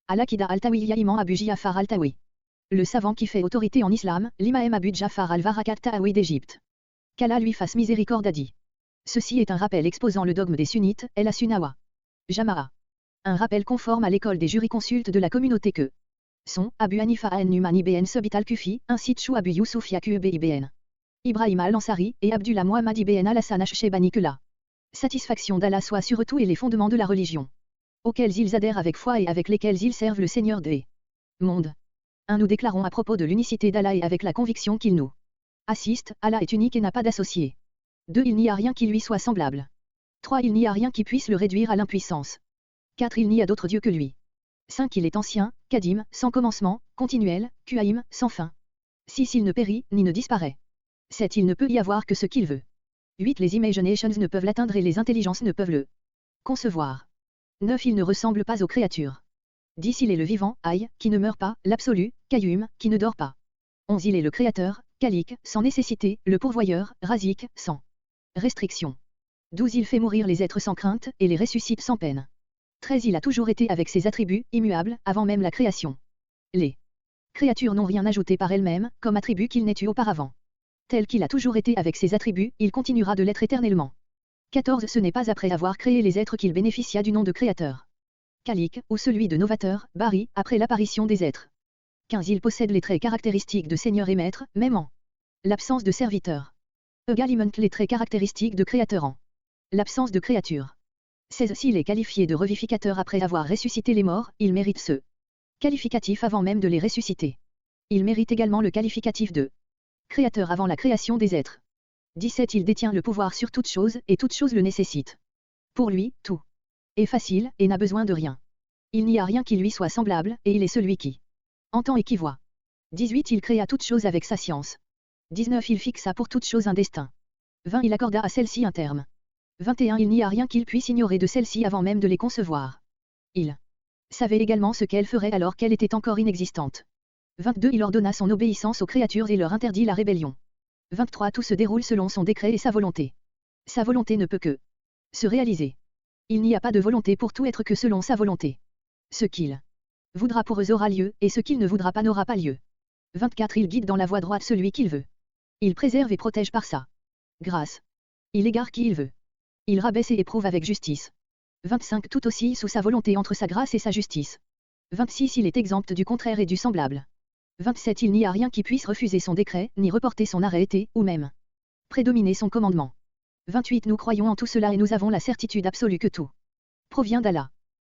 Al-Aqida al-Tawiya Imam Abu Ja'far al-Tawi. Le savant qui fait autorité en islam, l'imam Abu Ja'far al-Warakat Tahawi d'Égypte. Qu'Allah lui fasse miséricorde a dit. Ceci est un rappel exposant le dogme des sunnites, El Sunawa. Jama'a. Un rappel conforme à l'école des jurisconsultes de la communauté que sont Abu Hanifa an-Numan ibn Sabit al-Kufi, ainsi Chou Abu Youssouf Yaqub ibn Ibrahim al-Ansari et Abdullah Muhammad ibn al-Hassan al-Shaybani que la satisfaction d'Allah soit sur eux tous et les fondements de la religion, auxquels ils adhèrent avec foi et avec lesquels ils servent le Seigneur des mondes. 1. Nous déclarons à propos de l'unicité d'Allah et avec la conviction qu'il nous assiste, Allah est unique et n'a pas d'associé. 2. Il n'y a rien qui lui soit semblable. 3. Il n'y a rien qui puisse le réduire à l'impuissance. 4. Il n'y a d'autre Dieu que lui. 5. Il est ancien, Kadim, sans commencement, continuel, Kuaim, sans fin. 6. Il ne périt, ni ne disparaît. 7. Il ne peut y avoir que ce qu'il veut. 8. Les imaginations ne peuvent l'atteindre et les intelligences ne peuvent le concevoir. 9. Il ne ressemble pas aux créatures. 10. Il est le vivant, Aïe, qui ne meurt pas, l'absolu, Qayyum, qui ne dort pas. 11. Il est le créateur, Khalik, sans nécessité, le pourvoyeur, Razik, sans restriction. 12. Il fait mourir les êtres sans crainte, et les ressuscite sans peine. 13. Il a toujours été avec ses attributs, immuables, avant même la création. Les créatures n'ont rien ajouté par elles-mêmes, comme attribut qu'il n'ait eu auparavant. Tel qu'il a toujours été avec ses attributs, il continuera de l'être éternellement. 14. Ce n'est pas après avoir créé les êtres qu'il bénéficia du nom de créateur. Khalik, ou celui de novateur, Bari, après l'apparition des êtres. 15. Il possède les traits caractéristiques de seigneur et maître, même en l'absence de serviteur. Également les traits caractéristiques de créateur en l'absence de créature. 16. S'il est qualifié de revivificateur après avoir ressuscité les morts, il mérite ce qualificatif avant même de les ressusciter. Il mérite également le qualificatif de créateur avant la création des êtres. 17. Il détient le pouvoir sur toute chose, et toute chose le nécessite. Pour lui, tout est facile, et n'a besoin de rien. Il n'y a rien qui lui soit semblable, et il est celui qui entend et qui voit. 18. Il créa toute chose avec sa science. 19. Il fixa pour toute chose un destin. 20. Il accorda à celle-ci un terme. 21. Il n'y a rien qu'il puisse ignorer de celle-ci avant même de les concevoir. Il savait également ce qu'elle ferait alors qu'elle était encore inexistante. 22. Il ordonna son obéissance aux créatures et leur interdit la rébellion. 23. Tout se déroule selon son décret et sa volonté. Sa volonté ne peut que se réaliser. Il n'y a pas de volonté pour tout être que selon sa volonté. Ce qu'il voudra pour eux aura lieu, et ce qu'il ne voudra pas n'aura pas lieu. 24. Il guide dans la voie droite celui qu'il veut. Il préserve et protège par sa grâce. Il égare qui il veut. Il rabaisse et éprouve avec justice. 25. Tout aussi sous sa volonté entre sa grâce et sa justice. 26. Il est exempt du contraire et du semblable. 27. Il n'y a rien qui puisse refuser son décret, ni reporter son arrêté, ou même prédominer son commandement. 28. Nous croyons en tout cela et nous avons la certitude absolue que tout provient d'Allah.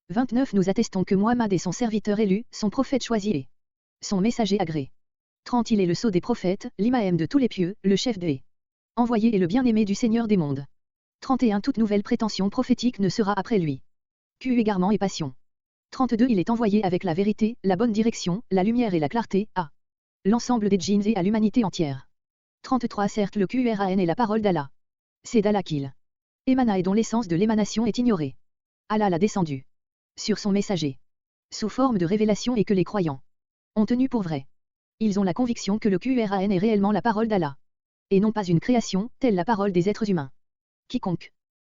29. Nous attestons que Muhammad est son serviteur élu, son prophète choisi et son messager agré. 30. Il est le sceau des prophètes, l'imam de tous les pieux, le chef des envoyés et le bien-aimé du Seigneur des mondes. 31. Toute nouvelle prétention prophétique ne sera après lui qu'eu égarement et passion. 32. Il est envoyé avec la vérité, la bonne direction, la lumière et la clarté, à l'ensemble des djinns et à l'humanité entière. 33. Certes le Qur'an est la parole d'Allah. C'est d'Allah qu'il émana et dont l'essence de l'émanation est ignorée. Allah l'a descendu sur son messager sous forme de révélation et que les croyants ont tenu pour vrai. Ils ont la conviction que le Qur'an est réellement la parole d'Allah, et non pas une création, telle la parole des êtres humains. Quiconque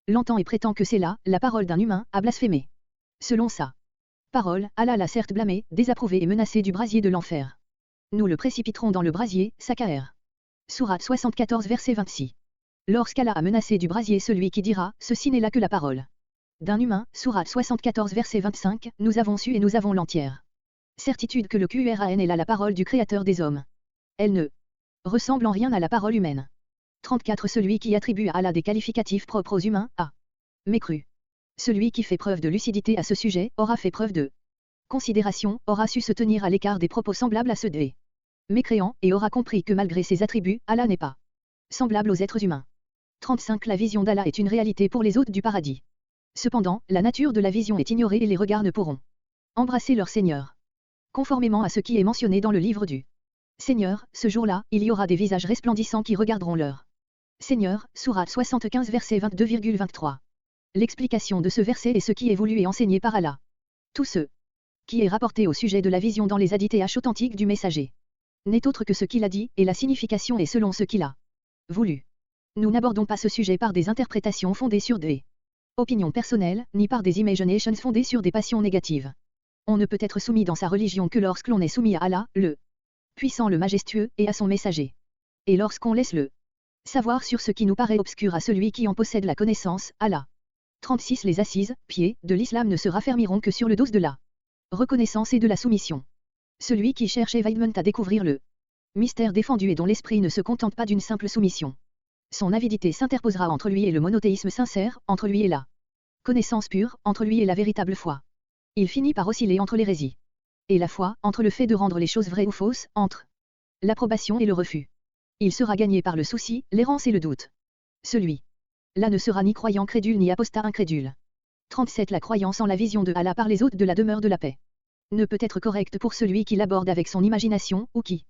l'entend et prétend que c'est là, la parole d'un humain, a blasphémé. Selon ça parole, Allah l'a certes blâmé, désapprouvé et menacé du brasier de l'enfer. Nous le précipiterons dans le brasier, Sakaer. Sourate 74 verset 26. Lorsqu'Allah a menacé du brasier celui qui dira, ceci n'est là que la parole d'un humain, Sourate 74 verset 25, nous avons su et nous avons l'entière certitude que le Qur'an est là la parole du Créateur des hommes. Elle ne ressemble en rien à la parole humaine. 34. Celui qui attribue à Allah des qualificatifs propres aux humains, a mécru. Celui qui fait preuve de lucidité à ce sujet, aura fait preuve de considération, aura su se tenir à l'écart des propos semblables à ceux des mécréants, et aura compris que malgré ses attributs, Allah n'est pas semblable aux êtres humains. 35. La vision d'Allah est une réalité pour les hôtes du paradis. Cependant, la nature de la vision est ignorée et les regards ne pourront embrasser leur Seigneur. Conformément à ce qui est mentionné dans le livre du Seigneur, ce jour-là, il y aura des visages resplendissants qui regarderont leur Seigneur, Sourate 75 verset 22,23. L'explication de ce verset est ce qui est voulu et enseigné par Allah. Tout ce qui est rapporté au sujet de la vision dans les hadiths authentiques du messager n'est autre que ce qu'il a dit, et la signification est selon ce qu'il a voulu. Nous n'abordons pas ce sujet par des interprétations fondées sur des opinions personnelles, ni par des imaginations fondées sur des passions négatives. On ne peut être soumis dans sa religion que lorsque l'on est soumis à Allah, le puissant, le majestueux, et à son messager. Et lorsqu'on laisse le savoir sur ce qui nous paraît obscur à celui qui en possède la connaissance, Allah. 36 Les assises, pieds, de l'islam ne se raffermiront que sur le dos de la reconnaissance et de la soumission. Celui qui cherche éveillement à découvrir le mystère défendu et dont l'esprit ne se contente pas d'une simple soumission. Son avidité s'interposera entre lui et le monothéisme sincère, entre lui et la connaissance pure, entre lui et la véritable foi. Il finit par osciller entre l'hérésie et la foi, entre le fait de rendre les choses vraies ou fausses, entre l'approbation et le refus. Il sera gagné par le souci, l'errance et le doute. Celui-là ne sera ni croyant crédule ni apostat incrédule. 37 La croyance en la vision de Allah par les hôtes de la demeure de la paix ne peut être correcte pour celui qui l'aborde avec son imagination, ou qui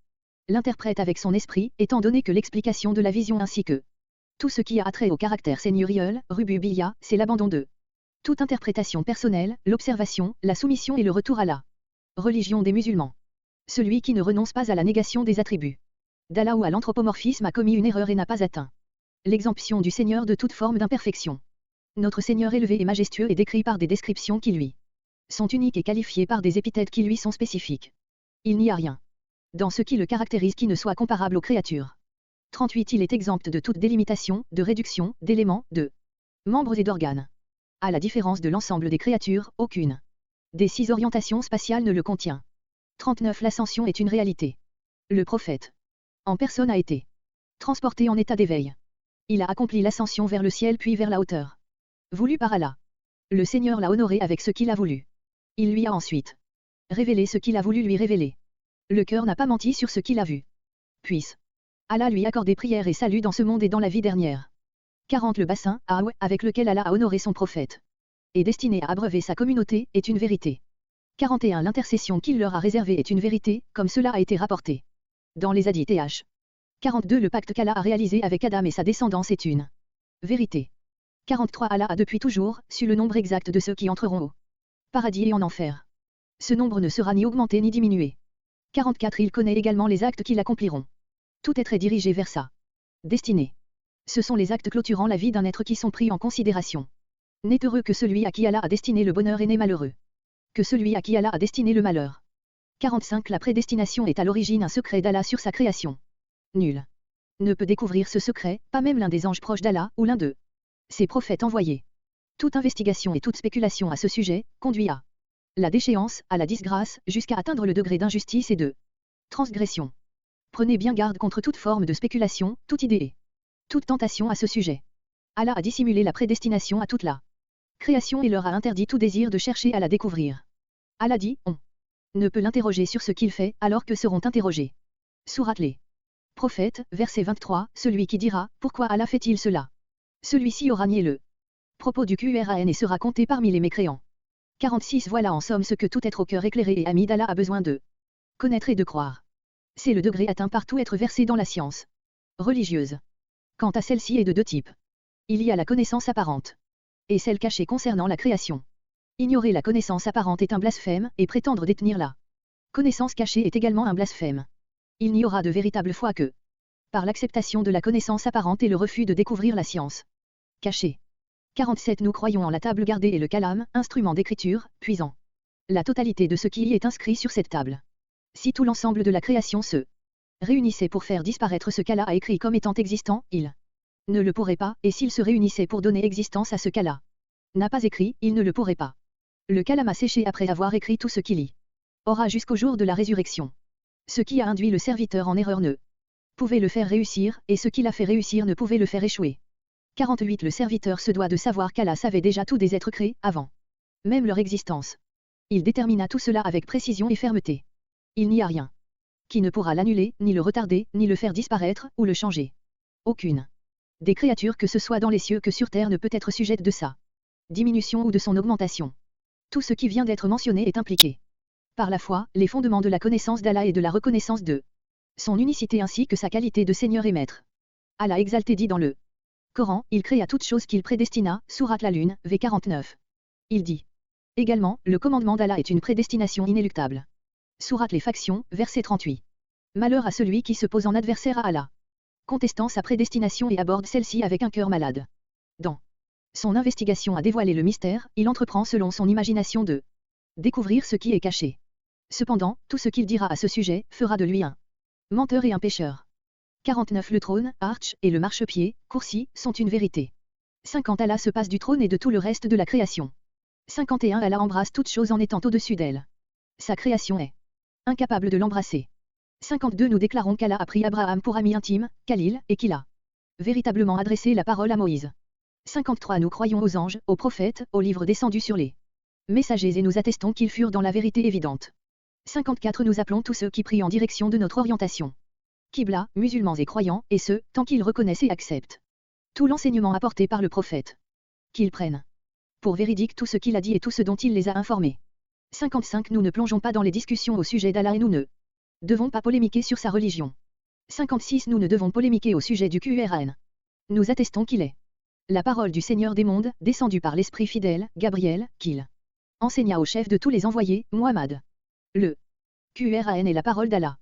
l'interprète avec son esprit, étant donné que l'explication de la vision ainsi que tout ce qui a attrait au caractère seigneurial, rububiyya, c'est l'abandon de toute interprétation personnelle, l'observation, la soumission et le retour à la religion des musulmans. Celui qui ne renonce pas à la négation des attributs d'Allah ou à l'anthropomorphisme a commis une erreur et n'a pas atteint l'exemption du Seigneur de toute forme d'imperfection. Notre Seigneur élevé et majestueux est décrit par des descriptions qui lui sont uniques et qualifiées par des épithètes qui lui sont spécifiques. Il n'y a rien dans ce qui le caractérise qui ne soit comparable aux créatures. 38 Il est exempt de toute délimitation, de réduction, d'éléments, de membres et d'organes. À la différence de l'ensemble des créatures, aucune des 6 orientations spatiales ne le contient. 39 L'ascension est une réalité. Le prophète en personne a été transporté en état d'éveil. Il a accompli l'ascension vers le ciel puis vers la hauteur voulue par Allah. Le Seigneur l'a honoré avec ce qu'il a voulu. Il lui a ensuite révélé ce qu'il a voulu lui révéler. Le cœur n'a pas menti sur ce qu'il a vu. Puisse Allah lui accorder prière et salut dans ce monde et dans la vie dernière. 40 Le bassin, avec lequel Allah a honoré son prophète et destiné à abreuver sa communauté, est une vérité. 41 L'intercession qu'il leur a réservée est une vérité, comme cela a été rapporté dans les hadiths th. 42 Le pacte qu'Allah a réalisé avec Adam et sa descendance est une vérité. 43 Allah a depuis toujours su le nombre exact de ceux qui entreront au paradis et en enfer. Ce nombre ne sera ni augmenté ni diminué. 44 Il connaît également les actes qui l'accompliront. Tout être est dirigé vers sa destinée. Ce sont les actes clôturant la vie d'un être qui sont pris en considération. N'est heureux que celui à qui Allah a destiné le bonheur et n'est malheureux que celui à qui Allah a destiné le malheur. 45 La prédestination est à l'origine un secret d'Allah sur sa création. Nul ne peut découvrir ce secret, pas même l'un des anges proches d'Allah, ou l'un de ses prophètes envoyés. Toute investigation et toute spéculation à ce sujet conduit à la déchéance, à la disgrâce, jusqu'à atteindre le degré d'injustice et de transgression. Prenez bien garde contre toute forme de spéculation, toute idée et toute tentation à ce sujet. Allah a dissimulé la prédestination à toute la création et leur a interdit tout désir de chercher à la découvrir. Allah dit, on ne peut l'interroger sur ce qu'il fait, alors que seront interrogés. Sourate les prophètes, verset 23, celui qui dira, pourquoi Allah fait-il cela? Celui-ci aura nié le propos du Qur'an et sera compté parmi les mécréants. 46 Voilà en somme ce que tout être au cœur éclairé et ami d'Allah a besoin de connaître et de croire. C'est le degré atteint par tout être versé dans la science religieuse. Quant à celle-ci est de 2 types. Il y a la connaissance apparente et celle cachée concernant la création. Ignorer la connaissance apparente est un blasphème, et prétendre détenir la connaissance cachée est également un blasphème. Il n'y aura de véritable foi que par l'acceptation de la connaissance apparente et le refus de découvrir la science cachée. 47 Nous croyons en la table gardée et le kalam, instrument d'écriture, puisant la totalité de ce qui y est inscrit sur cette table. Si tout l'ensemble de la création se réunissait pour faire disparaître ce qu'Allah a écrit comme étant existant, il ne le pourrait pas, et s'il se réunissait pour donner existence à ce qu'Allah n'a pas écrit, il ne le pourrait pas. Le kalam a séché après avoir écrit tout ce qu'il y aura jusqu'au jour de la résurrection. Ce qui a induit le serviteur en erreur ne pouvait le faire réussir, et ce qui l'a fait réussir ne pouvait le faire échouer. 48 Le serviteur se doit de savoir qu'Allah savait déjà tous des êtres créés, avant même leur existence. Il détermina tout cela avec précision et fermeté. Il n'y a rien qui ne pourra l'annuler, ni le retarder, ni le faire disparaître, ou le changer. Aucune des créatures que ce soit dans les cieux que sur terre ne peut être sujette de sa diminution ou de son augmentation. Tout ce qui vient d'être mentionné est impliqué par la foi, les fondements de la connaissance d'Allah et de la reconnaissance de son unicité ainsi que sa qualité de Seigneur et Maître. Allah exalté dit dans le Coran, il créa toutes choses qu'il prédestina, sourate la Lune, v49. Il dit également, le commandement d'Allah est une prédestination inéluctable. Sourate les factions, verset 38. Malheur à celui qui se pose en adversaire à Allah, contestant sa prédestination et aborde celle-ci avec un cœur malade. Dans son investigation à dévoiler le mystère, il entreprend selon son imagination de Découvrir ce qui est caché. Cependant, tout ce qu'il dira à ce sujet fera de lui un menteur et un pécheur. 49 Le trône, arche, et le marchepied, coursier, sont une vérité. 50 Allah se passe du trône et de tout le reste de la création. 51 Allah embrasse toute chose en étant au-dessus d'elle. Sa création est incapable de l'embrasser. 52 Nous déclarons qu'Allah a pris Abraham pour ami intime, Khalil, et qu'il a véritablement adressé la parole à Moïse. 53 Nous croyons aux anges, aux prophètes, aux livres descendus sur les messagers et nous attestons qu'ils furent dans la vérité évidente. 54 Nous appelons tous ceux qui prient en direction de notre orientation. Qibla, musulmans et croyants, et ce, tant qu'ils reconnaissent et acceptent tout l'enseignement apporté par le prophète. Qu'ils prennent pour véridique tout ce qu'il a dit et tout ce dont il les a informés. 55 Nous ne plongeons pas dans les discussions au sujet d'Allah et nous ne devons pas polémiquer sur sa religion. 56 Nous ne devons polémiquer au sujet du Qur'an. Nous attestons qu'il est la parole du Seigneur des mondes, descendue par l'Esprit fidèle, Gabriel, qu'il enseigna au chef de tous les envoyés, Muhammad. Le Qur'an est la parole d'Allah.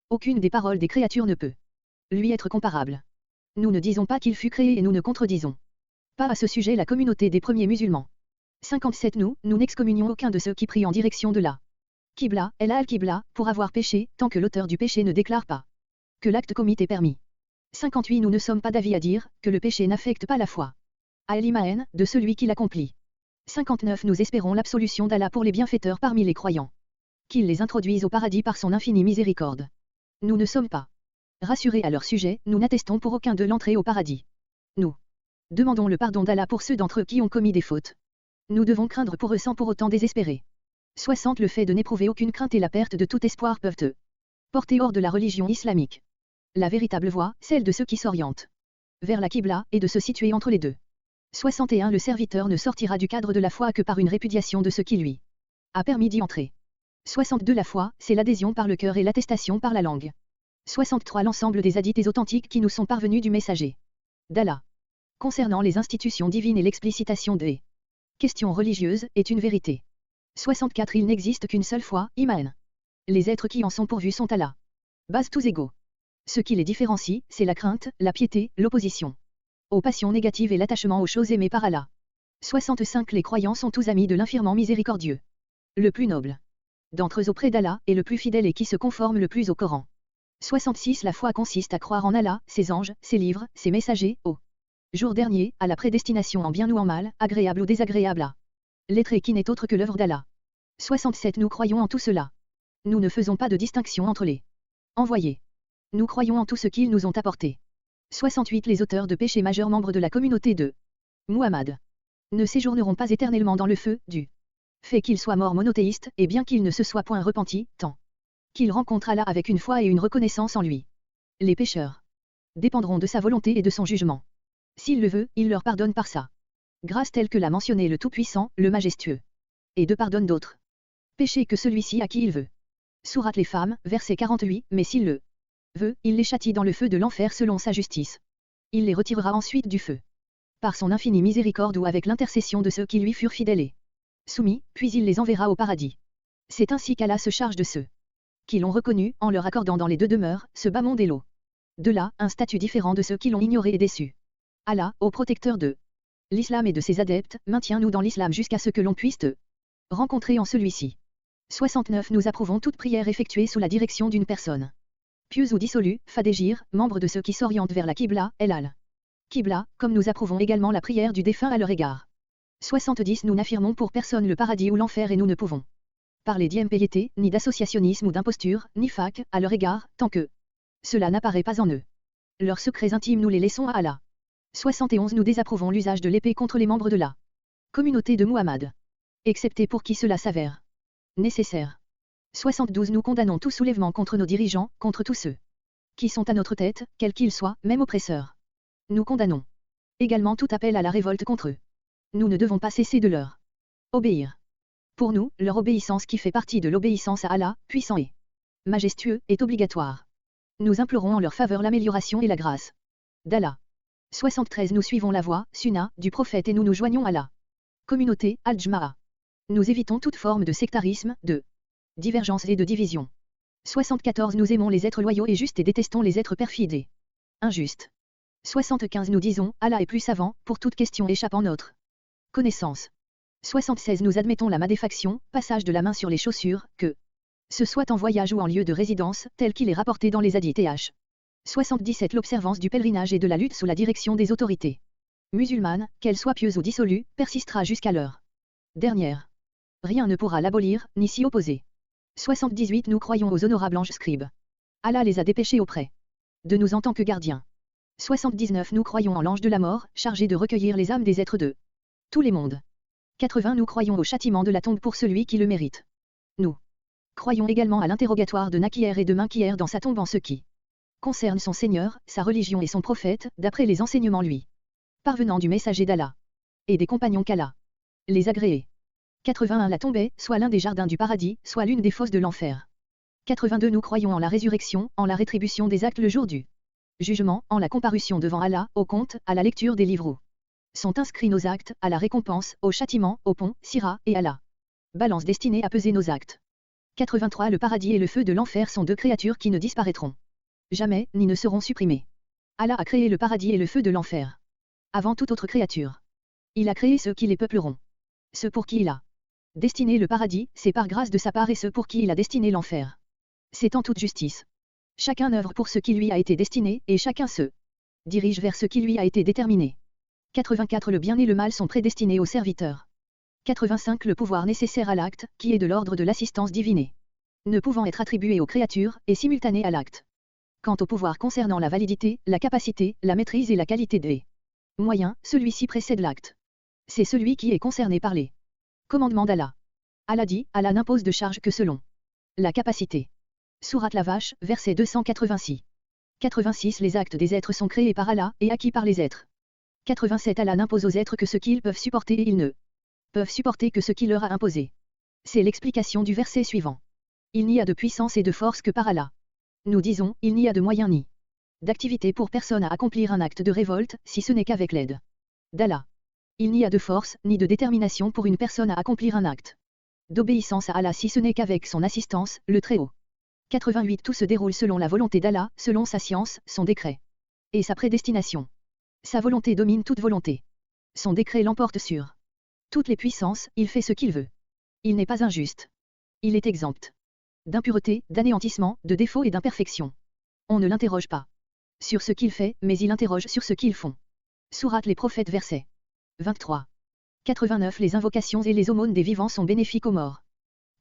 Aucune des paroles des créatures ne peut lui être comparable. Nous ne disons pas qu'il fut créé et nous ne contredisons pas à ce sujet la communauté des premiers musulmans. 57 Nous n'excommunions aucun de ceux qui prient en direction de la Qibla, El al-Qibla, pour avoir péché, tant que l'auteur du péché ne déclare pas que l'acte commis est permis. 58 Nous ne sommes pas d'avis à dire que le péché n'affecte pas la foi à l'iman de celui qui l'accomplit. 59 Nous espérons l'absolution d'Allah pour les bienfaiteurs parmi les croyants, qu'il les introduise au paradis par son infinie miséricorde. Nous ne sommes pas rassurés à leur sujet, nous n'attestons pour aucun de l'entrée au paradis. Nous demandons le pardon d'Allah pour ceux d'entre eux qui ont commis des fautes. Nous devons craindre pour eux sans pour autant désespérer. 60 Le fait de n'éprouver aucune crainte et la perte de tout espoir peuvent te porter hors de la religion islamique. La véritable voie, celle de ceux qui s'orientent vers la Qibla, est de se situer entre les deux. 61 Le serviteur ne sortira du cadre de la foi que par une répudiation de ce qui lui a permis d'y entrer. 62 La foi, c'est l'adhésion par le cœur et l'attestation par la langue. 63 L'ensemble des hadiths authentiques qui nous sont parvenus du messager d'Allah concernant les institutions divines et l'explicitation des questions religieuses est une vérité. 64 Il n'existe qu'une seule foi, Iman. Les êtres qui en sont pourvus sont à la base tous égaux. Ce qui les différencie, c'est la crainte, la piété, l'opposition aux passions négatives et l'attachement aux choses aimées par Allah. 65 Les croyants sont tous amis de l'infirmant miséricordieux. Le plus noble d'entre eux auprès d'Allah est le plus fidèle et qui se conforme le plus au Coran. 66 La foi consiste à croire en Allah, ses anges, ses livres, ses messagers, au jour dernier, à la prédestination en bien ou en mal, agréable ou désagréable à l'être qui n'est autre que l'œuvre d'Allah. 67 Nous croyons en tout cela. Nous ne faisons pas de distinction entre les envoyés. Nous croyons en tout ce qu'ils nous ont apporté. 68 Les auteurs de péchés majeurs membres de la communauté de Muhammad ne séjourneront pas éternellement dans le feu, du fait qu'ils soient morts monothéistes, et bien qu'ils ne se soient point repentis, tant qu'ils rencontrent Allah avec une foi et une reconnaissance en lui. Les pécheurs dépendront de sa volonté et de son jugement. S'il le veut, il leur pardonne par sa grâce telle que l'a mentionné le Tout-Puissant, le Majestueux. Et de pardonne d'autres péchés que celui-ci à qui il veut. Sourate les femmes, verset 48, mais s'il le veut, il les châtie dans le feu de l'enfer selon sa justice. Il les retirera ensuite du feu par son infinie miséricorde ou avec l'intercession de ceux qui lui furent fidèles et soumis, puis il les enverra au paradis. C'est ainsi qu'Allah se charge de ceux qui l'ont reconnu, en leur accordant dans les deux demeures, ce bas monde et l'eau. De là, un statut différent de ceux qui l'ont ignoré et déçu. Allah, ô protecteur de l'islam et de ses adeptes, maintiens-nous dans l'islam jusqu'à ce que l'on puisse te rencontrer en celui-ci. 69 Nous approuvons toute prière effectuée sous la direction d'une personne pieuse ou dissolue, Fadéjir, membre de ceux qui s'orientent vers la Qibla, El al-Qibla, comme nous approuvons également la prière du défunt à leur égard. 70 Nous n'affirmons pour personne le paradis ou l'enfer et nous ne pouvons parler d'impiété, ni d'associationnisme ou d'imposture, ni fac, à leur égard, tant que cela n'apparaît pas en eux. Leurs secrets intimes nous les laissons à Allah. 71 Nous désapprouvons l'usage de l'épée contre les membres de la communauté de Muhammad, excepté pour qui cela s'avère nécessaire. 72 Nous condamnons tout soulèvement contre nos dirigeants, contre tous ceux qui sont à notre tête, quels qu'ils soient, même oppresseurs. Nous condamnons également tout appel à la révolte contre eux. Nous ne devons pas cesser de leur obéir. Pour nous, leur obéissance qui fait partie de l'obéissance à Allah, puissant et majestueux, est obligatoire. Nous implorons en leur faveur l'amélioration et la grâce d'Allah. 73 Nous suivons la voie, Sunna, du prophète et nous nous joignons à la communauté, Al-Jma'a. Nous évitons toute forme de sectarisme, de divergence et de division. 74 Nous aimons les êtres loyaux et justes et détestons les êtres perfides et injustes. 75 Nous disons, Allah est plus savant, pour toute question échappant notre connaissance. 76 Nous admettons la madéfaction, passage de la main sur les chaussures, que ce soit en voyage ou en lieu de résidence, tel qu'il est rapporté dans les hadiths th. 77 L'observance du pèlerinage et de la lutte sous la direction des autorités musulmanes, qu'elles soient pieuses ou dissolues, persistera jusqu'à l'heure dernière. Rien ne pourra l'abolir, ni s'y opposer. 78 Nous croyons aux honorables anges scribes. Allah les a dépêchés auprès de nous en tant que gardiens. 79 Nous croyons en l'ange de la mort, chargé de recueillir les âmes des êtres de tous les mondes. 80 Nous croyons au châtiment de la tombe pour celui qui le mérite. Nous croyons également à l'interrogatoire de Nakir et de Munkir dans sa tombe en ce qui concerne son Seigneur, sa religion et son prophète, d'après les enseignements lui parvenant du messager d'Allah et des compagnons qu'Allah les agréés. 81 La tombe est, soit l'un des jardins du paradis, soit l'une des fosses de l'enfer. 82 Nous croyons en la résurrection, en la rétribution des actes le jour du jugement, en la comparution devant Allah, au compte, à la lecture des livres où sont inscrits nos actes, à la récompense, au châtiment, au pont, sira, et à la balance destinée à peser nos actes. 83 Le paradis et le feu de l'enfer sont deux créatures qui ne disparaîtront jamais, ni ne seront supprimées. Allah a créé le paradis et le feu de l'enfer avant toute autre créature. Il a créé ceux qui les peupleront. Ceux pour qui il a destiné le paradis, c'est par grâce de sa part, et ceux pour qui il a destiné l'enfer, c'est en toute justice. Chacun œuvre pour ce qui lui a été destiné, et chacun se dirige vers ce qui lui a été déterminé. 84 Le bien et le mal sont prédestinés aux serviteurs. 85 Le pouvoir nécessaire à l'acte, qui est de l'ordre de l'assistance divine, ne pouvant être attribué aux créatures, est simultané à l'acte. Quant au pouvoir concernant la validité, la capacité, la maîtrise et la qualité des moyens, celui-ci précède l'acte. C'est celui qui est concerné par les commandements d'Allah. Allah dit, Allah n'impose de charge que selon la capacité. Sourate la Vache, verset 286. 86 Les actes des êtres sont créés par Allah, et acquis par les êtres. 87 Allah n'impose aux êtres que ce qu'ils peuvent supporter, et ils ne peuvent supporter que ce qu'il leur a imposé. C'est l'explication du verset suivant. Il n'y a de puissance et de force que par Allah. Nous disons, il n'y a de moyens ni d'activité pour personne à accomplir un acte de révolte, si ce n'est qu'avec l'aide d'Allah. Il n'y a de force, ni de détermination pour une personne à accomplir un acte d'obéissance à Allah si ce n'est qu'avec son assistance, le Très-Haut. 88 Tout se déroule selon la volonté d'Allah, selon sa science, son décret et sa prédestination. Sa volonté domine toute volonté. Son décret l'emporte sur toutes les puissances, il fait ce qu'il veut. Il n'est pas injuste. Il est exempt d'impureté, d'anéantissement, de défauts et d'imperfection. On ne l'interroge pas sur ce qu'il fait, mais il interroge sur ce qu'ils font. Sourate les prophètes verset 23. 89 Les invocations et les aumônes des vivants sont bénéfiques aux morts.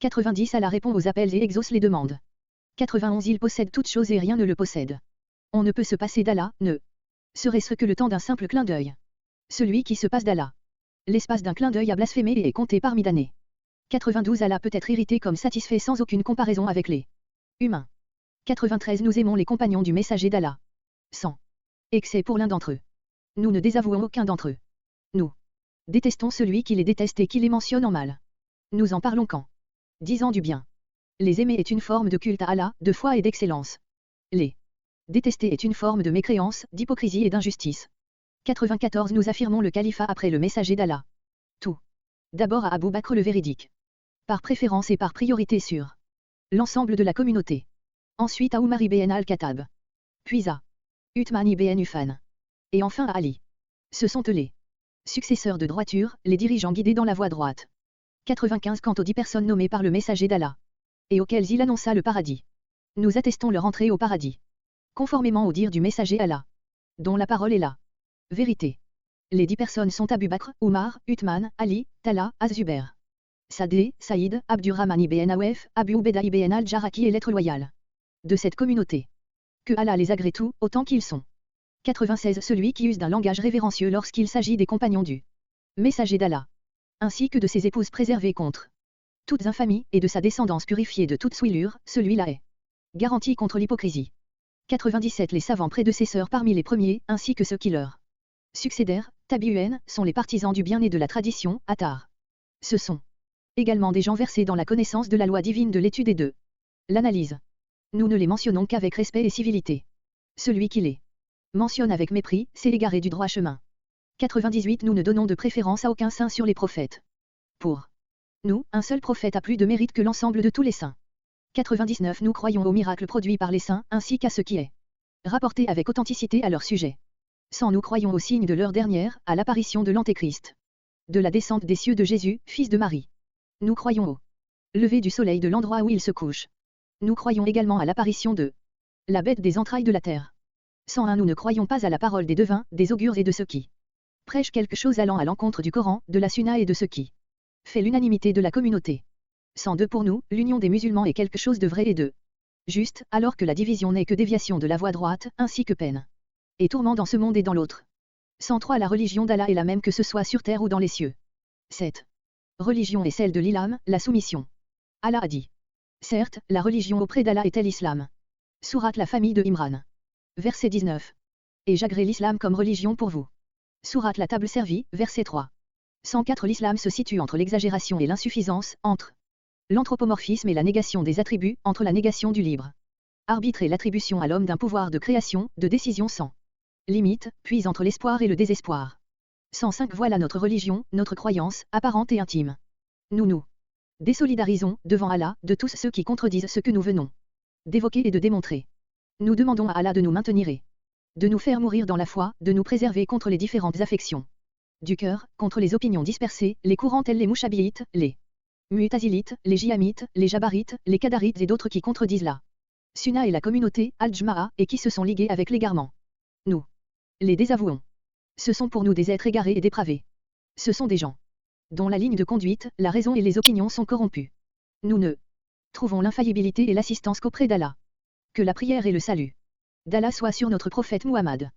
90 Allah répond aux appels et exauce les demandes. 91 Il possède toutes choses et rien ne le possède. On ne peut se passer d'Allah, ne serait-ce que le temps d'un simple clin d'œil. Celui qui se passe d'Allah, l'espace d'un clin d'œil a blasphémé et est compté parmi damnés. 92 Allah peut être irrité comme satisfait sans aucune comparaison avec les humains. 93 Nous aimons les compagnons du messager d'Allah. 100. Excès pour l'un d'entre eux. Nous ne désavouons aucun d'entre eux. Nous détestons celui qui les déteste et qui les mentionne en mal. Nous en parlons qu'en disant du bien. Les aimer est une forme de culte à Allah, de foi et d'excellence. Les détester est une forme de mécréance, d'hypocrisie et d'injustice. 94 Nous affirmons le califat après le messager d'Allah. Tout d'abord à Abu Bakr le véridique. Par préférence et par priorité sur l'ensemble de la communauté. Ensuite à Umar ibn al-Khattab. Puis à Uthman ibn Affan. Et enfin à Ali. Ce sont eux les successeurs de droiture, les dirigeants guidés dans la voie droite. 95 Quant aux 10 personnes nommées par le messager d'Allah, et auxquelles il annonça le paradis. Nous attestons leur entrée au paradis. Conformément au dire du messager Allah, dont la parole est la vérité. Les 10 personnes sont Abu Bakr, Umar, Uthman, Ali, Talha, Az-Zubair, Sadé, Saïd, Abdurrahman ibn Awf, Abu Ubaidah ibn al-Jarraki et l'être loyal de cette communauté. Que Allah les agrée tous, autant qu'ils sont. 96 Celui qui use d'un langage révérencieux lorsqu'il s'agit des compagnons du messager d'Allah, ainsi que de ses épouses préservées contre toutes infamies, et de sa descendance purifiée de toute souillure, celui-là est garanti contre l'hypocrisie. 97 Les savants prédécesseurs parmi les premiers, ainsi que ceux qui leur succédèrent, tabi'un, sont les partisans du bien et de la tradition, atar. Ce sont également des gens versés dans la connaissance de la loi divine de l'étude et de l'analyse. Nous ne les mentionnons qu'avec respect et civilité. Celui qui les mentionne avec mépris, c'est égaré du droit chemin. 98 Nous ne donnons de préférence à aucun saint sur les prophètes. Pour nous, un seul prophète a plus de mérite que l'ensemble de tous les saints. 99 Nous croyons aux miracles produits par les saints, ainsi qu'à ce qui est rapporté avec authenticité à leur sujet. 100 Nous croyons aux signes de l'heure dernière, à l'apparition de l'Antéchrist. de la descente des cieux de Jésus, fils de Marie. Nous croyons au lever du soleil de l'endroit où il se couche. Nous croyons également à l'apparition de la bête des entrailles de la terre. 101 Nous ne croyons pas à la parole des devins, des augures et de ceux qui prêchent quelque chose allant à l'encontre du Coran, de la Sunna et de ceux qui fait l'unanimité de la communauté. 102 Pour nous, l'union des musulmans est quelque chose de vrai et de juste, alors que la division n'est que déviation de la voie droite, ainsi que peine et tourment dans ce monde et dans l'autre. 103 La religion d'Allah est la même que ce soit sur terre ou dans les cieux. 7. Religion est celle de l'Islam, la soumission. Allah a dit. Certes, la religion auprès d'Allah est-elle l'Islam. Sourate La famille de Imran. Verset 19. Et j'agrée l'Islam comme religion pour vous. Sourate La table servie, verset 3. 104 L'Islam se situe entre l'exagération et l'insuffisance, entre l'anthropomorphisme et la négation des attributs, entre la négation du libre arbitre et l'attribution à l'homme d'un pouvoir de création, de décision sans limite, puis entre l'espoir et le désespoir. 105 Voilà notre religion, notre croyance, apparente et intime. Nous désolidarisons, devant Allah, de tous ceux qui contredisent ce que nous venons d'évoquer et de démontrer. Nous demandons à Allah de nous maintenir et de nous faire mourir dans la foi, de nous préserver contre les différentes affections du cœur, contre les opinions dispersées, les courants tels les mouchabiites, les mu'tazilites, les jihamites, les jabarites, les qadarites et d'autres qui contredisent la Sunna et la communauté, al-Jma'a, et qui se sont ligués avec l'égarement. Nous les désavouons. Ce sont pour nous des êtres égarés et dépravés. Ce sont des gens dont la ligne de conduite, la raison et les opinions sont corrompues. Nous ne trouvons l'infaillibilité et l'assistance qu'auprès d'Allah. Que la prière et le salut d'Allah soient sur notre prophète Muhammad.